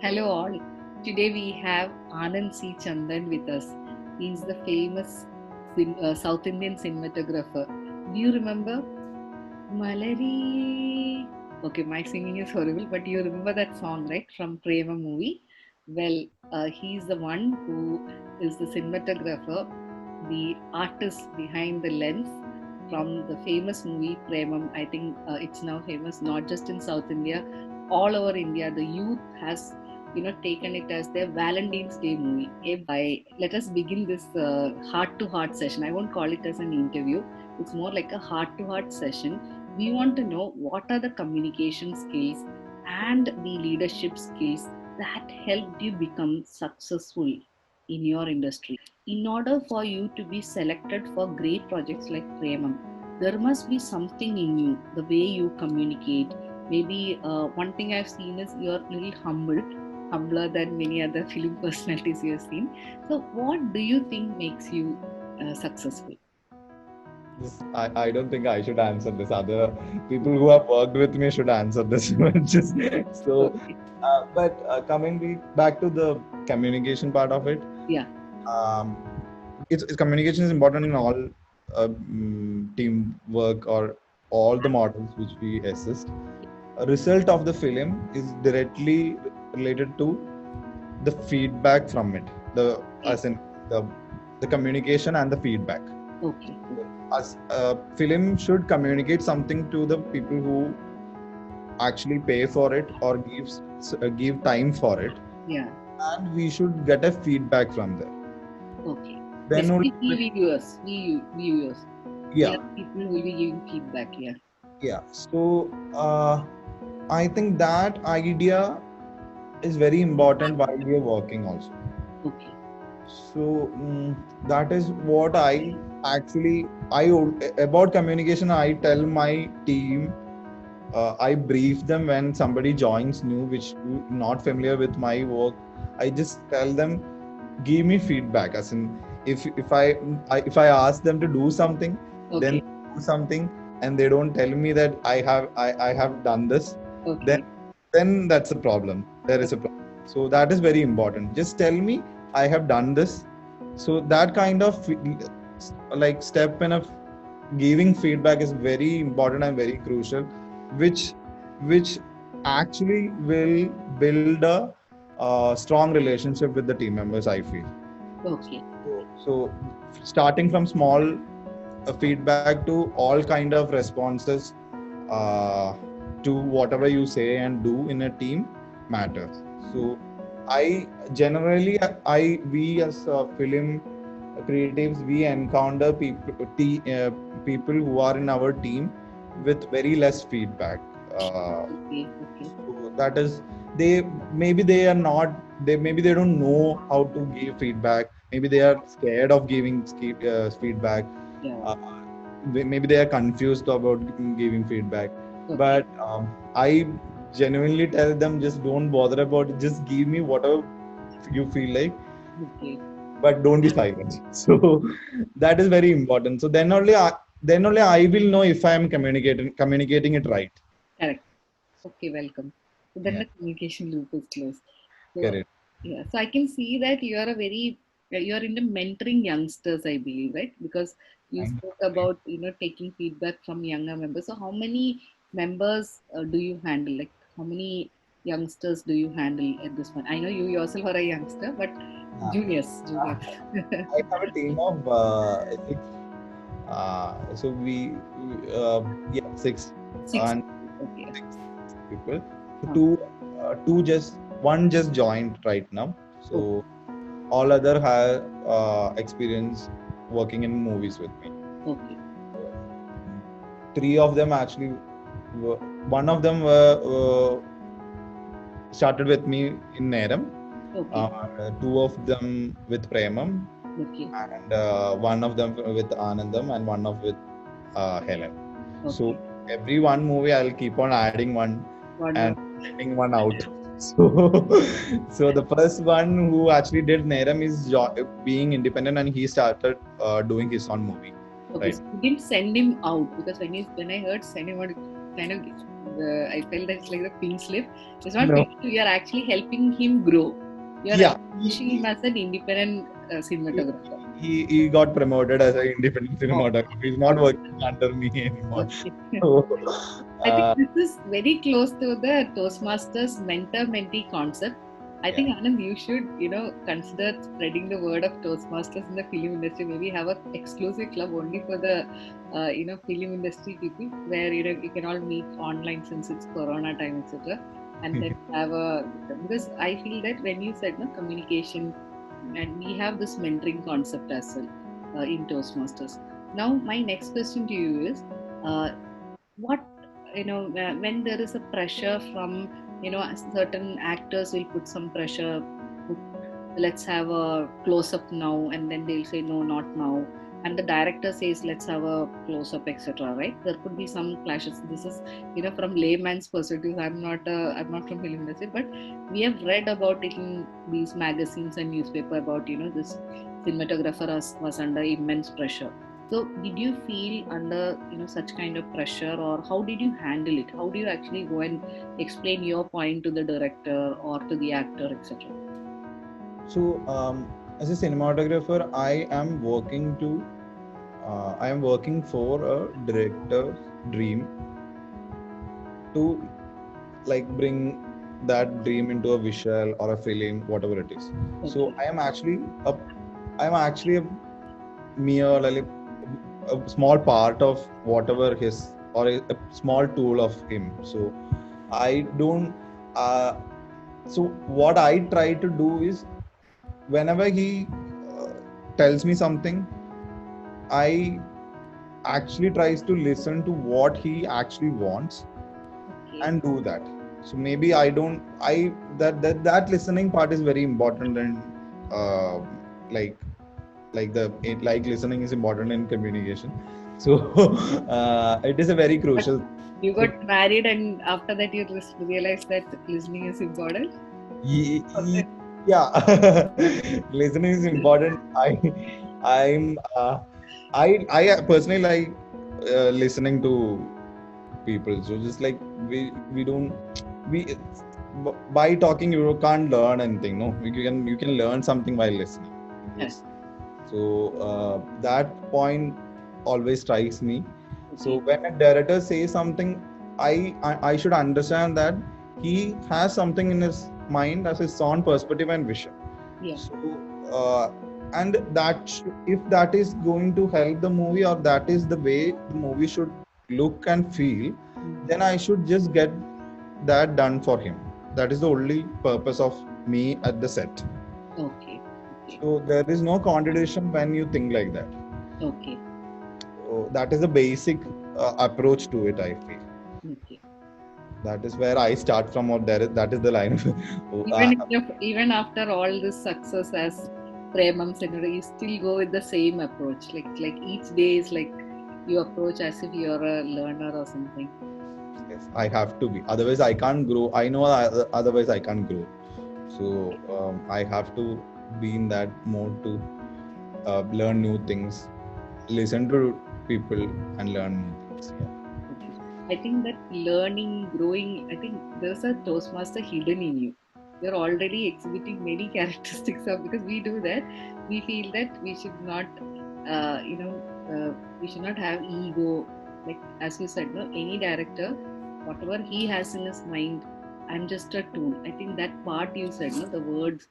Hello all. Today we have Anand C. Chandan with us. He is the famous South Indian cinematographer. Do you remember Malari? Okay, my singing is horrible, but you remember that song, right, from Prema movie? Well, he is the one who is the cinematographer, the artist behind the lens from the famous movie Premam. I think it's now famous not just in South India, all over India. The youth has taken it as their Valentine's Day movie. Let us begin this heart to heart session. I won't call it as an interview. It's more like a heart to heart session. We want to know what are the communication skills and the leadership skills that helped you become successful in your industry. In order for you to be selected for great projects like Premam, there must be something in you, the way you communicate. Maybe one thing I've seen is you're a little humble, humbler than many other film personalities you have seen. So, what do you think makes you successful? I don't think I should answer this. Other people who have worked with me should answer this. Just so, Okay. but coming back to the communication part of it, Yeah. um, it's communication is important in all teamwork or all the models which we assist. A result of the film is directly related to the feedback from it. The Okay. as in the the communication and the feedback. Okay. As a film should communicate something to the people who actually pay for it or give time for it, Yeah. and we should get a feedback from there. Okay. Then only, Basically, viewers. We yeah, are people who will be giving feedback. Yeah. yeah. So I think that idea is very important while we are working also. Okay. So that is what I actually about communication. I tell my team. I brief them when somebody joins new, which not familiar with my work. I just tell them, give me feedback. As in, if I ask them to do something, then Okay. do something, and they don't tell me that I have done this, then Okay. that's a problem. There is a problem. So that is very important. Just tell me I have done this. So that kind of like step in of giving feedback is very important and very crucial, which which actually will build a strong relationship with the team members, I feel. Okay. So starting from small feedback to all kind of responses uh, to whatever you say and do in a team matters. So I generally I we as film creatives, we encounter people who are in our team with very less feedback. uh, Okay. Okay. so that is, they maybe they are not, they maybe they don't know how to give feedback, maybe they are scared of giving feedback, Yeah. uh, maybe they are confused about giving feedback. Okay. But I genuinely tell them, just don't bother about it, just give me whatever you feel like, Okay. but don't be silent. So that is very important. So then only I will know if I am communicating it right. Correct. Okay. Welcome. So then Yeah, the communication loop is closed. So correct. yeah. So I can see that you are a very you are into mentoring youngsters, I believe, right? Because you Thank spoke about taking feedback from younger members. So how many members do you handle? Like how many youngsters do you handle at this point? I know you yourself are a youngster, but you. juniors. I have a team of six. So yeah, six Six. and Okay. six people. So Huh. two just one just joined right now. Okay. So all other have experience working in movies with me. Okay. Three of them actually, one of them started with me in Neram. Okay. Two of them with Premam, Okay. and one of them with Anandam, and one of with Helen. So Okay. every one movie, I'll keep on adding one One and more. taking one out. So, so the first one who actually did Neram is being independent, and he started doing his own movie. Okay, Right. so you didn't send him out because when I heard send him out, it kind of I felt that it's like the pink slip. It's not No. pink slip, you are actually helping him grow. You are Yeah. pushing him as an independent cinematographer. He got promoted as an independent cinematographer. He's not working under me anymore. Okay. So, I think this is very close to the Toastmasters mentor-mentee concept. I think Anand, you should, consider spreading the word of Toastmasters in the film industry. Maybe have an exclusive club only for the, film industry people, where you can all meet online since it's Corona time, etc. And then have because I feel that when you said no communication, and we have this mentoring concept as well in Toastmasters. Now, my next question to you is, what when there is a pressure from certain actors will put some pressure, let's have a close up now, and then they'll say no, not now, and the director says let's have a close up, etc. Right? There could be some clashes. This is from layman's perspective. I'm not from film industry, but we have read about it in these magazines and newspaper about this cinematographer was under immense pressure. So did you feel under such kind of pressure, or how did you handle it? How do you actually go and explain your point to the director or to the actor, etc.? So as a cinematographer, I am working for a director's dream to like bring that dream into a visual or a film, whatever it is. Okay. So I am actually a mere like a small part of whatever his, or a small tool of him. So I don't so what I try to do is, whenever he tells me something, I actually tries to listen to what he actually wants and do that. So maybe that listening part is very important, and like listening is important in communication. So it is a very crucial. But you got married, and after that you realized that listening is important. Yeah, listening is important. I personally like listening to people. So just like we by talking you can't learn anything. No, you can learn something by listening. Yes. So that point always strikes me. So when a director says something, I should understand that he has something in his mind as his own perspective and vision. Yeah. So and if that is going to help the movie, or that is the way the movie should look and feel, then I should just get that done for him. That is the only purpose of me at the set. Okay. So there is no contradiction when you think like that. Okay. So that is the basic approach to it, I feel. Okay. That is where I start from, or that is the line. Even after all this success as Premam Center, you still go with the same approach. Like each day is like you approach as if you're a learner or something. Yes, I have to be. Otherwise, I can't grow. I know otherwise I can't grow. So I have to be in that mode to learn new things, listen to people, and learn new things. Yeah. I think that learning, growing, I think there's a Toastmaster hidden in you. You're already exhibiting many characteristics of, because we do that. We feel that we should not, we should not have ego. Like as you said, no, any director, whatever he has in his mind, I'm just a tool. I think that part you said, no, the words,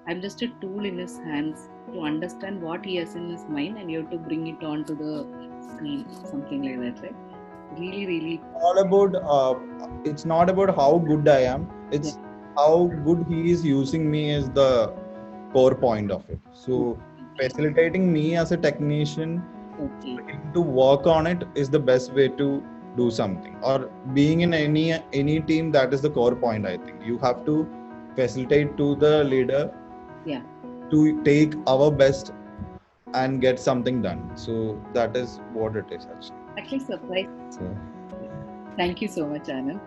I'm just a tool in his hands to understand what he has in his mind, and you have to bring it onto the screen, something like that, right? Really It's not about how good I am, it's how good he is using me is the core point of it. So facilitating me as a technician to work on it is the best way to do something, or being in any team. That is the core point. I think you have to facilitate to the leader to take our best and get something done. So that is what it is actually. Surprise. Thank you so much, Anand.